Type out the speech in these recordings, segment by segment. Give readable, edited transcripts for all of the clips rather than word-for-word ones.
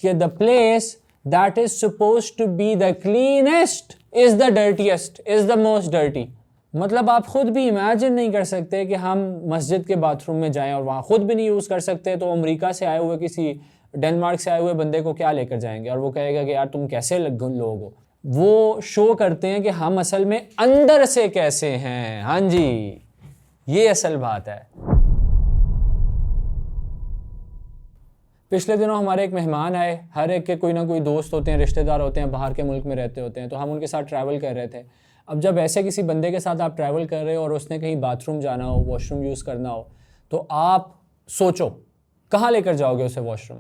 कि the place that is suppose to be the cleanest is the dirtiest, is the most dirty. मतलब आप खुद भी imagine नहीं कर सकते कि हम मस्जिद के बाथरूम में जाएं और वहाँ खुद भी नहीं यूज़ कर सकते, तो अमेरिका से आए हुए किसी डेनमार्क से आए हुए बंदे को क्या लेकर जाएंगे और वो कहेगा कि यार तुम कैसे लोग हो। वो शो करते हैं कि हम असल में अंदर से कैसे हैं। हाँ जी, ये असल बात है। पिछले दिनों हमारे एक मेहमान आए। हर एक के कोई ना कोई दोस्त होते हैं, रिश्तेदार होते हैं, बाहर के मुल्क में रहते होते हैं, तो हम उनके साथ ट्रैवल कर रहे थे। अब जब ऐसे किसी बंदे के साथ आप ट्रैवल कर रहे हो और उसने कहीं बाथरूम जाना हो, वॉशरूम यूज़ करना हो, तो आप सोचो कहाँ लेकर जाओगे उसे वॉशरूम।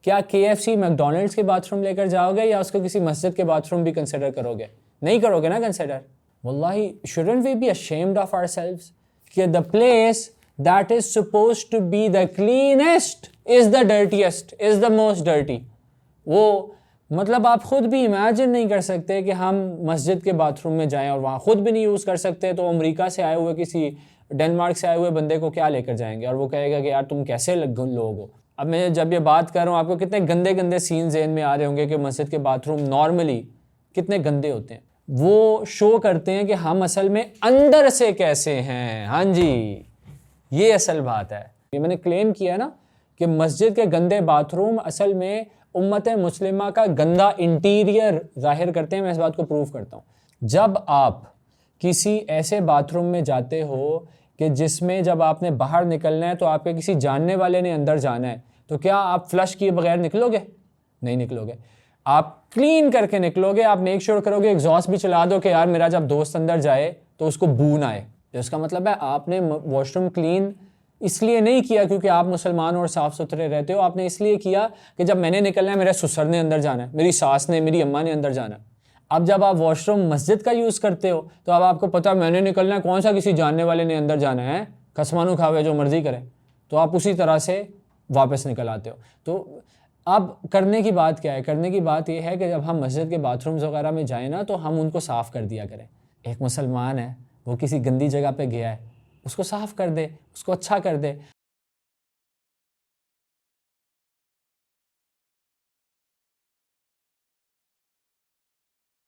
क्या KFC मैकडोनल्ड्स के बाथरूम लेकर जाओगे या उसको किसी मस्जिद के बाथरूम भी कंसिडर करोगे? नहीं करोगे ना consider. वल्लाही shouldn't we be ashamed of ourselves कि the place that is supposed to be the cleanest is the dirtiest, is the most dirty। वो मतलब आप खुद भी इमेजिन नहीं कर सकते कि हम मस्जिद के बाथरूम में जाएं और वहाँ खुद भी नहीं यूज़ कर सकते, तो अमेरिका से आए हुए किसी डेनमार्क से आए हुए बंदे को क्या लेकर जाएंगे और वो कहेगा कि यार तुम कैसे लोग हो। अब मैं जब ये बात कर रहा हूँ आपको कितने गंदे गंदे सीन ज़हन में आ रहे होंगे कि मस्जिद के बाथरूम नॉर्मली कितने गंदे होते हैं। वो शो करते हैं कि हम असल में अंदर से कैसे हैं। हाँ जी, ये असल बात है। ये मैंने क्लेम किया ना कि मस्जिद के गंदे बाथरूम असल में उम्मत मुस्लिमा का गंदा इंटीरियर जाहिर करते हैं। मैं इस बात को प्रूव करता हूँ। जब आप किसी ऐसे बाथरूम में जाते हो कि जिसमें जब आपने बाहर निकलना है तो आपके किसी जानने वाले ने अंदर जाना है, तो क्या आप फ्लश किए बगैर निकलोगे? नहीं निकलोगे। आप क्लीन करके निकलोगे। आप मेक श्योर करोगे एग्जॉस्ट भी चला दो कि यार मेरा जब दोस्त अंदर जाए तो उसको बू ना आए। तो इसका मतलब है आपने वॉशरूम क्लीन इसलिए नहीं किया क्योंकि आप मुसलमान और साफ़ सुथरे रहते हो। आपने इसलिए किया कि जब मैंने निकलना है, मेरे ससुर ने अंदर जाना है, मेरी सास ने, मेरी अम्मा ने अंदर जाना है। अब जब आप वॉशरूम मस्जिद का यूज़ करते हो तो अब आपको पता है मैंने निकलना है, कौन सा किसी जानने वाले ने अंदर जाना है, खसमानू खावे जो मर्जी करे, तो आप उसी तरह से वापस निकल आते हो। तो अब करने की बात क्या है? करने की बात यह है कि जब हम मस्जिद के बाथरूम्स वगैरह में जाएँ ना, तो हम उनको साफ़ कर दिया करें। एक मुसलमान है, वो किसी गंदी जगह पे गया है, उसको साफ़ कर दे, उसको अच्छा कर दे।